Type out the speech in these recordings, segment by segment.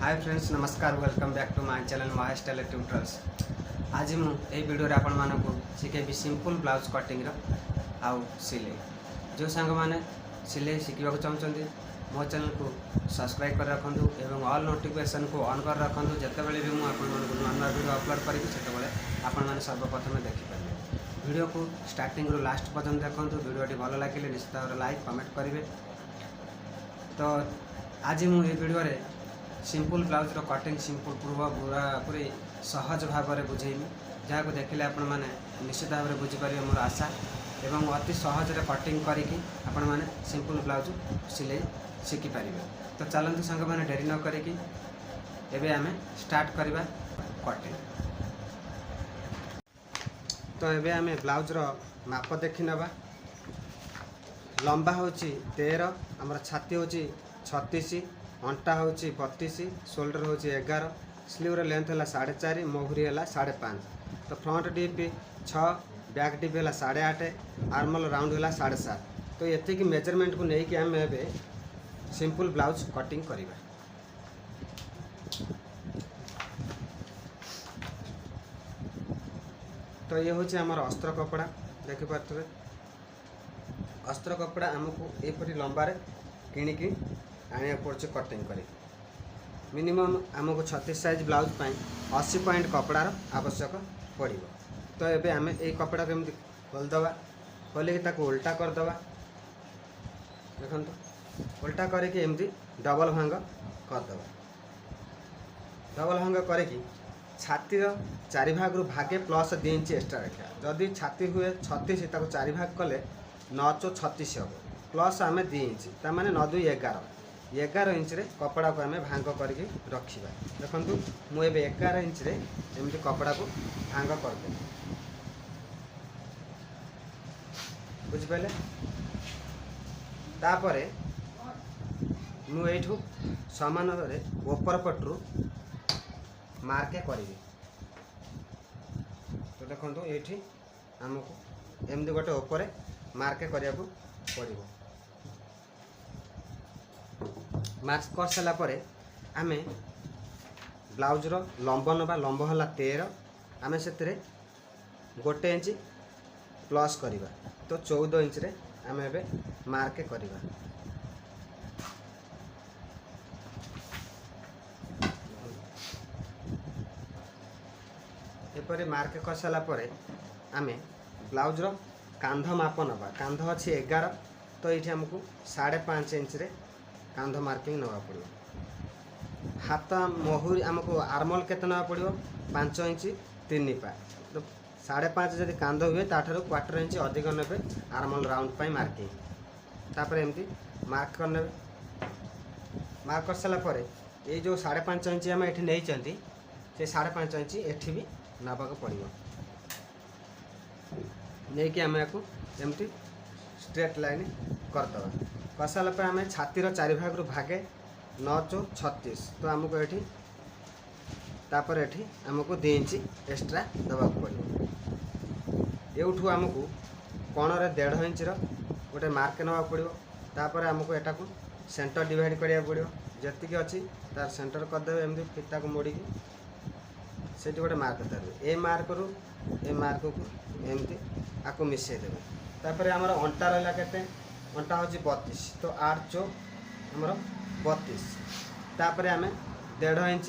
हाय friends नमस्कार welcome back to my channel Mahesh tailor tutorials. आज मुझे वीडियो आपण मानक शिखेबी सिंपल ब्लाउज कटिंग आउ सिले जो सांग मैंने सिले शिखा चाहते मो चैनल को सब्सक्राइब कर रखु और ऑल नोटिफिकेशन को ऑन कर रखु जितेबाला भी मुझे नुआ नुआ वीडियो अपलोड करी से सर्वप्रथम देखिपारे। वीडियो को स्टार्टिंग रू लास्ट पर्यंत देखूँ। वीडियोटी भल लगे निश्चित भाव लाइक कमेंट करेंगे। तो आज मुझे video simple blouse cutting simple पूरी सहज भाव में बुझेमी जहाँ को देखिले आपण मैंने निश्चित भाव में बुझीपारे मोर आशा एवं अति सहज कटिंग करके आपण मैंने सिंपल ब्लाउज सिले शिखिपारे। तो चलतु सांग मैंने डेरी न करिकी एबे आमे स्टार्ट करवा कटिंग। तो एबे आमे ब्लाउज रो माप देखि नबा। लंबा होची 13, हमर छाती होची 36, अंटा होची 32, शोल्डर होची 11, स्लीव रो लेंथ है 4.5, मोहरी है 5.5। तो फ्रंट डीप 6, बैक डीप है 8.5, आर्मल राउंड है 7.5। तो ये कि मेजरमेंट को लेकिन आम ए सिंपल ब्लाउज कटिंग करवा। तो ये हूँ आमर अस्त्र कपड़ा देखिपे। अस्त्र कपड़ा आमको यहपरी लंबारे किणिकी आने पड़े कटिंग कर। मिनिमम आमको 36 साइज ब्लाउज पाई 80 पॉइंट कपड़ार आवश्यक पड़ो। तो ये आम ये कपड़ा को एमती खोलदे खोलिकी उल्टा करदे देखो। उल्टा करके एमती डबल भांग करदे। डबल भांग करके छातीर 4 भाग रू भागे प्लस 2 इंच एक्सट्रा रखा। जदि छाती हुए 36 ताको 4 भाग कले 9 चौ 36 हम प्लस आम 2 इंच ताने 9 2 11 इंच रे कपड़ा को आम भांग करके रखा। देखु मुझे 11 इंच रे एमती कपड़ा को भांग करदे बुझिपारे। तापरे मुठू समान ओपर पटरू मार्के करी। तो देखो ये आमको एमती गोटे ओपर मार्के करने को पड़ो। मार्क कर सारापर आम ब्लाउज रो लंब नवा। लंब है 13, आम से 1 इंच प्लस करवा। तो 14 इंच रे आम ए मार्के करवा। एपरी मार्क कर सारापर आम ब्लाउज रो कांध माप नवा। कांध अच्छी 11, तो ये आमको 5.5 इंच रे कांध मार्किंग नवा पड़ो। हाथ मोहरी आमको आर्मल केते नवा पड़ो 5 इंच 3 पा। तो 5.5 जदि कांध हुए ताठारु 1/4 इंच अधिक नेबे आर्मल राउंड पाई मार्किंग। तापर एमती मार्क कर नेबे। मार्क कर सारा पर ये जो 5.5 इंच आम एठी नहीं चंती से 5.5 इंच एठी भी नवा को पड़ो। नहीं कि आम को एमती स्ट्रेट लाइन करदे। कसाला पे आम छातीर 4 भाग रू भागे 9 चौ 36। तो आमको ये तापर एठी आमको 2 इंच एक्स्ट्रा दबा पड़ो। एठू आमको कोणरे 1.5 इंच गोटे मार्क नवा पड़ो। तापर आमको एटा को सेंटर डिवाइड करिया पड़ो। जतिक अच्छी तार सेंटर करदे एमती फिता को मोड़ी से गोटे मार्क देवे। ए मार्क रू ए मार्क को एमती आपको मिसई देवे। तापर आमर अंटा रहा केते अंटा हूँ 32। तो 8 चौ आमर 32। तापर आम 1.5 इंच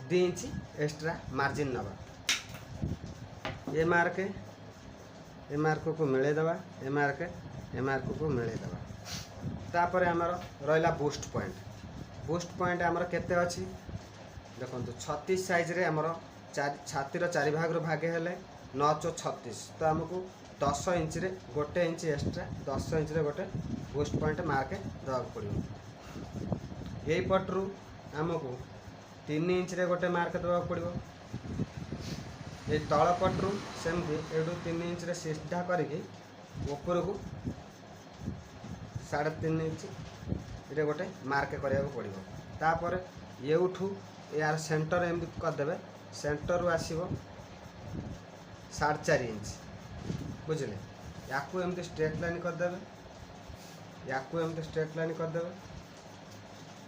2 इंच एक्स्ट्रा मार्जिन नवा। ए मार्क को मिले दवा। ए मार्क को मिले दवा। तापर आमर रहा बूस्ट पॉइंट। बूस्ट पॉइंट आमर केते अच्छी देखो 36 साइज रे आमर छातीर 4 भाग रू भागे हेले 9 चौ 36। तो आमको 10 इंच रे 1 इंच एक्स्ट्रा 10 इंच रे गोटे बूस्ट पॉइंट मार्क देवा पड़ो। यही पटरू आमको 3 इंच रे गोटे मार्क देवा पड़ो। ये तल पटरू सेमती एडू 3 इंच रे सीधा करके ऊपर को 3.5 इंच रे गोटे मार्क करिया पड़ो। तापर ये उठू यार सेंटर एमती करदे। सेंटर रू आसीबो 4.5 इंच बुझले। या एमती स्ट्रेट लाइन करदे। या एमती स्ट्रेट लाइन करदे।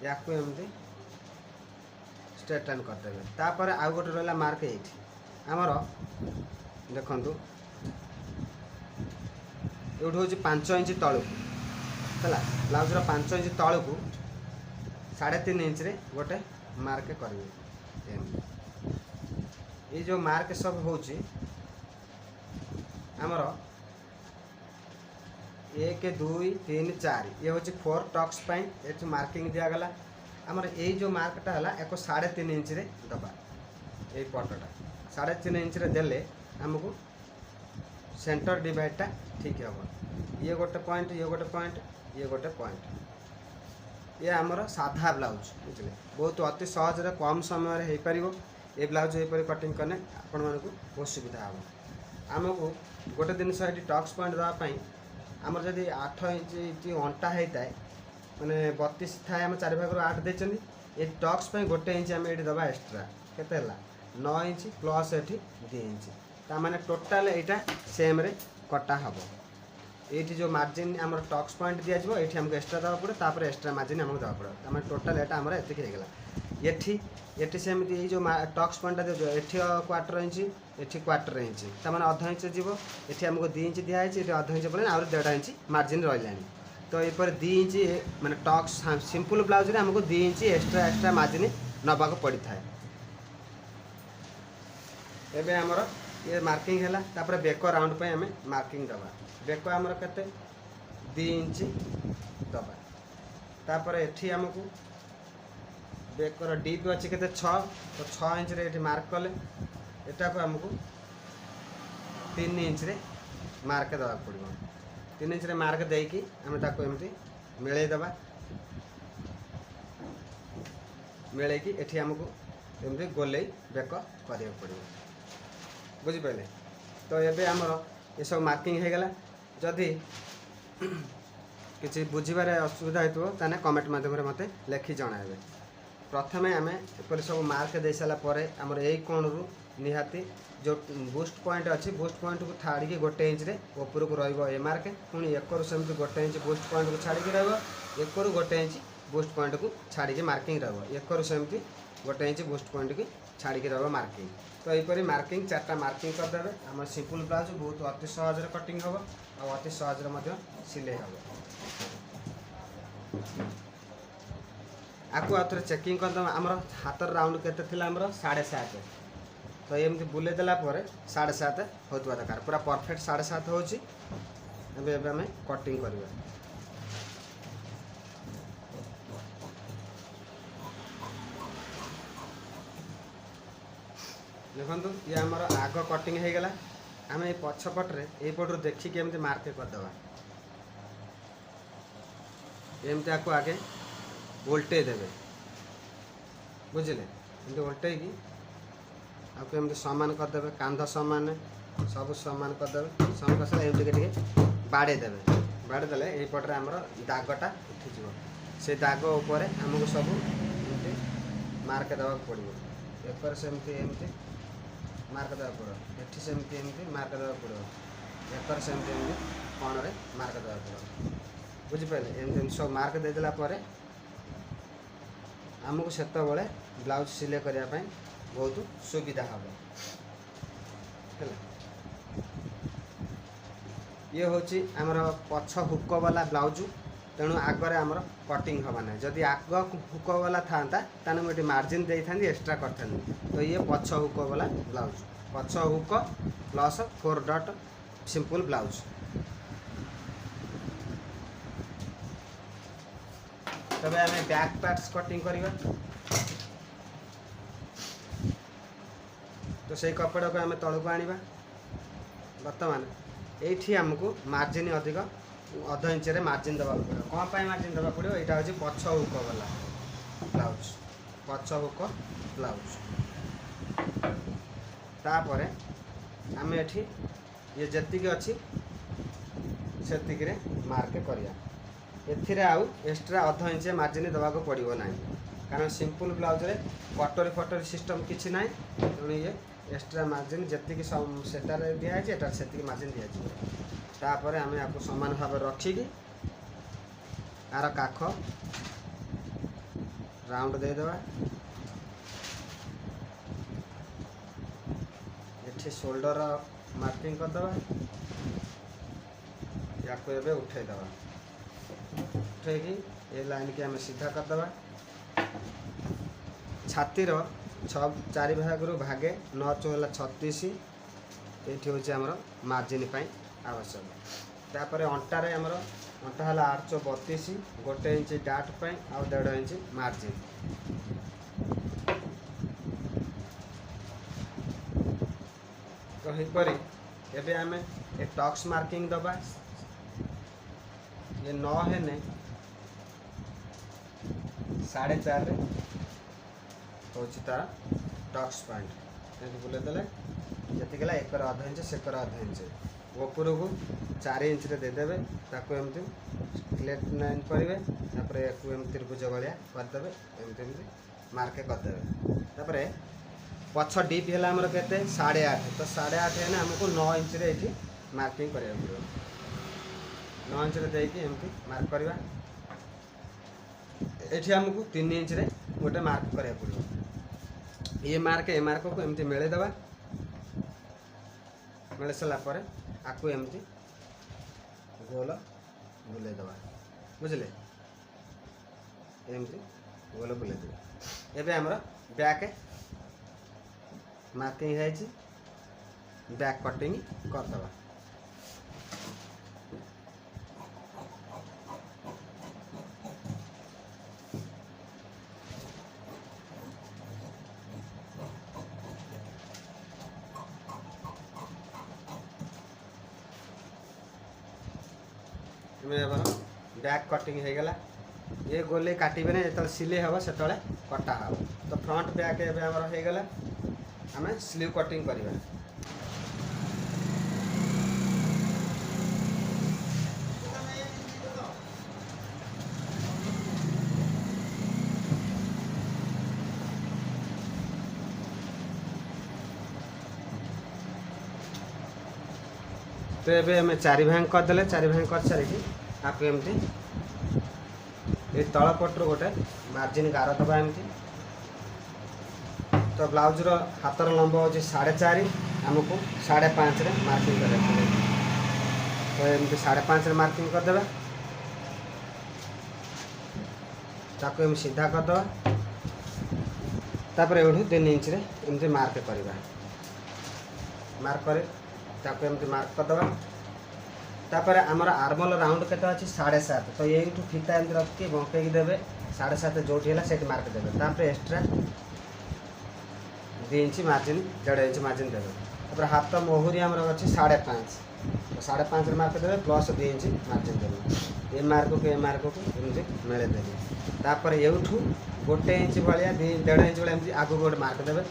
या एमती स्ट्रेट लाइन करदेवे तापर आउ गोटे रहा मार्क ये आमर देखु ये हूँ 5 इंच तलू है ब्लाउजर 5 इंच तलू 3.5 इंच रे गोटे मार्क करेंगे ये जो मार्क सब हूँ आमर 1 2 3 4 ये हूँ 4 टक्स ये मार्किंग दिगला आमर ये जो मार्कटा है एक 3.5 इंच रे दबा ये पटटा 3.5 इंच रे देले आमको सेंटर डिवाइडटा ठीक हम ये गोटे पॉइंट ये गोटे पॉइंट ये गोटे पॉइंट ये आमर साधा ब्लाउज बुझे बहुत अति सहज कम समय हो पार ये ब्लाउज यहीपर कटिंग कले आपण मानक बहुत सुविधा हम आमको गोटे जिन टक्स पॉइंट देवाई आमर जदि 8 इंच अंटा होता है मैंने 32 थाए आम 4 भाग 8 देते ये टक्स गोटे इंच आम ये दबा एक्सट्रा केते 9 इंच प्लस ये 2 इंच ताने टोटाल यहाँ सेम रे कटा हम ये जो मार्जिन आम टक्स पॉइंट दिज्व ये आमको एक्सट्रा देवा पड़े तापर एक्सट्रा मार्जिन आमको देवा पड़े तार टोटाल यहाँ आम एति ये सेमती ये जो टक्स पॉइंट दे ये 1/4 इंच ये 1/4 इंच तार अध इंच जीव ये आमको 2 इंच दिखाई ये अध इंच पड़े आ 1.5 इंच मार्जिन रहा तो ये 2 इंच माने टक्स सिंपल ब्लाउज रे हमको 2 इंच एक्सट्रा मार्जिन नबाक पड़ता है एबे हमर ये मार्किंग है तापर बेक राउंड पे आम मार्किंग दबा बेक आमर केते 2 इंच दबा तापर एठी हमको बेकर डीप अच्छी के 6 तो 6 इंच रे मार्क कले एटा को हमको 3 इंच रे मार्क देवा पड़ो 3 इंच रे मार्क देकी आम ताको एमती मिले दबा मिले कि एठी हमको एमती गोले बेक करिया पड़ो बुझिपारे तो ये आमर ये सब मार्किंग हो गला जदि किसी बुझे असुविधा हो ताने कमेंट माध्यम मते लिखि जणाइबे प्रथमे आम एपर सब मार्क दे सारापर आमर यही कोण रु निहाती जो बूस्ट पॉइंट अच्छी बूस्ट पॉइंट को छाड़ी गोटे इंच रे ऊपर को रही मार्क पुणी एकरु सेमती गोटे इंच बूस्ट पॉइंट को छाड़ी रही गोटे इंच बूस्ट पॉइंट को छाड़ी मार्किंग रही एकरु सेमती गोटे इंच बूस्ट पॉइंट की छाड़ी रही मार्किंग तो यहीपर मार्किंग 4टा मार्किंग करदे आम सिंपल ब्लाउज बहुत अति सहज कटिंग हम और अति सहज सिले हम आपको आउ थे चेकिंग करदे आम हाथ राउंड के 7.5 तो एमती बुले देला 7.5 होता दरकार पूरा परफेक्ट 7.5 हो आम कटिंग करवा देखो ये आमर आग कटिंग हो गला आम ये पछपटे यपटू देखिक एमती मार्क करदे एमती आपको आगे उल्टे देवे बुझे एमती उल्टे आपको एमती सामान करदे कांध सामान सब सामान करदे सामान कर सारे एमती बाड़े देवे बाड़े देले यपटे आमर दागटा उठीज से दाग उपर आमको सब एमती मार्क देवा पड़ो एपर सेमती एमती मार्क देवा पड़ो एठी सेमती एमती मार्क देवा पड़ो एपर सेमती एमती कण रे मार्क देवा पड़ो बुझिपारे एमती सब मार्क देदेला परे आमको सेत बड़े ब्लाउज सिले करने बहुत सुविधा हम ये हूँ आमर पछ हुक वाला ब्लाउज तेणु आगे आमर कटिंग हवा ना जदि आग हुक वाला था ताने मुझे मार्जिन दे था एक्सट्रा कर तो ये पछ हुक वाला ब्लाउज पछ hook plus 4 dot simple blouse तबे आम बैक पार्ट्स कटिंग करवा तो से कपड़ा को आम तलू आनिबा बर्तमान ये आमको मार्जिन अधिक अध इंच रे मार्जिन देवा पड़ो कौन पाई मार्जिन देवा पड़ो यहाँ हूँ पछ हुक वाला ब्लाउज पछ हुक ब्लाउज तापर आम एठी ये जतिक अच्छी सेतिक रे मार्क करिया एथिरे आउ एक्स्ट्रा अध इंच मार्जिन देवाक पड़ो ना कारण सिंपल ब्लाउज रे कटोरी फटोरी सिस्टम किसी ना तेणु ये एक्स्ट्रा मार्जिन जी सेटार दिखाई एटार से मार्जिन दिखाई आम आपको समान भाव रखिकी आर काख राउंड देदेवा एठी शोल्डर मार्किंग कर दबा या को एबे उठे दबा उठे की ए लाइन के हम सीधा कर दबा छाती रो 4 भाग रु भागे 9 चौला 36 एठी होचे हमर मार्जिन पई आवश्यक तापर अंटा रे हमर अंटा हला 832 1 इंच डाट पई आ 1.5 इंच मार्जिन तो हिपरी एबे हमें ए टॉक्स मार्किंग दबा ये 9 है ने 4.5 रे होची तार टॉक्स पॉइंट ये बुले देले जति गेला 1.5 इंच से 1.5 इंच ऊपर को 4 इंच रे दे देबे ताको एमती फ्लैट लाइन करिवे तापर एकु एम त्रिभुज गलिया कर देबे एमती मार्क कर देबे तापर पछ डीप है हमर केते 8.5 तो 8.5 है ना हमको 9 इंच रे एठी मार्किंग करिया पड़ो 9 इंच रे देकी एमती मार्क करबा एठी हमको 3 इंच रे गोटे मार्क करिया पड़ो ये मार्क को एमती मेले दबा मेले सला पर आकु एमती गोल बुले दबा बुझले एमती गोल बुले दबा एबे हमर बैक मार्किंग है बैक कटिंग कर दबा बैक कटिंग हो गला ये गोले काटबे ना जो सिले हम से कटा हम तो फ्रंट बैक एवं हो गला आम स्लीव कटिंग करवा तो ये आम 4 भाग करदे 4 भाग कर सारी आपको एमती ये तल पटू गोटे मार्जिन गार दबा एमती तो ब्लाउज रो हाथर लंब हो 4.5 आमको 5.5 रे मार्किंग कर तो एमती 5.5 रे मार्किंग कर देबा ताको एम सीधा कर दबा तापर एठू 3 इंच रे एमती मार्क करबा मार्क करे ताको एमती मार्क कर दबा तापर आमर आर्मल राउंड केते अछि 7.5 तो एठू फीता एमती रख के बंके देबे 7.5 जोठी हला सेट मार्क देबे तापर extra 2 inch margin 1.5 inch margin देवे तापर हाथ मोहरी आमर अच्छी 5.5 तो 5.5 मार्क देवे प्लस 2 इंच मार्जिन देवे ये मार्क को एमती मेले देवे तापर एठू 1 इंच भाया 1.5 इंच भाई एमती आगू गोटे मार्क देवे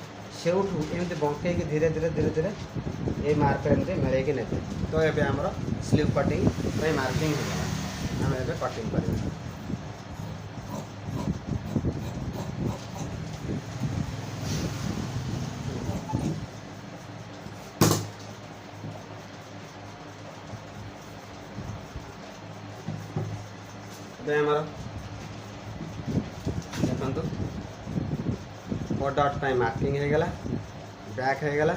से एमती बंके धीरे धीरे ये मार्क एमती मेले ने तो ये आमर स्लीव कटिंग मार्किंग हो आम ए कटिंग कर देखो बॉड डॉट पे मार्किंग हो गला बैक हो गला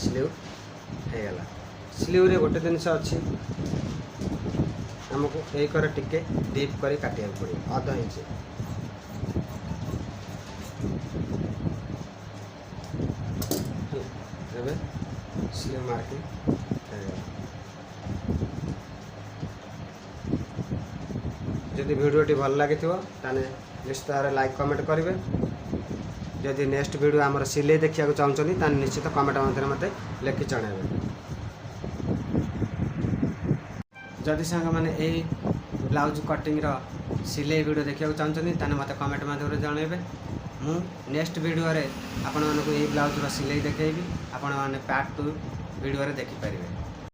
स्लीव हो गला स्लीव रे गोटे जिनस अच्छी हमको एक टिके डीप कर काटिया पड़े 1/2 इंच एबे स्लीव मार्किंग जदि वीडियोटी भल लगी ताने निश्चित भाव लाइक कमेंट करेंगे जदि नेक्स्ट वीडियो आमर सिले देखा चाहते ताने निश्चित कमेंट मध्य मत लिखि जन जदि सांग मैंने यही ब्लाउज कटिंग सिले वीडियो देखा चाहते ताने मत कमेंट मध्यम जनइबे मु नेक्स्ट वीडियो रे आपण मानक यही ब्लाउज सिले देखी आपण मैंने पार्ट 2 वीडियो रे देखि पारिबे।